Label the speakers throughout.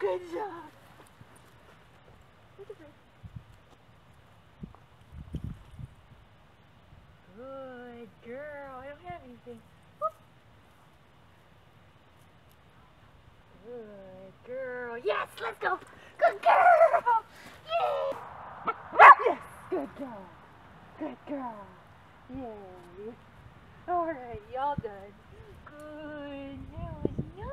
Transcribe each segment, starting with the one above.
Speaker 1: Good job. Good girl. I don't have anything. Good girl. Yes, let's go. Good girl. Yay. Yes, good girl. Good girl. Yay. All right, y'all done. Good. That was nice.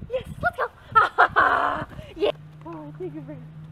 Speaker 1: Yes, let's go. Yeah. Oh, thank you very much.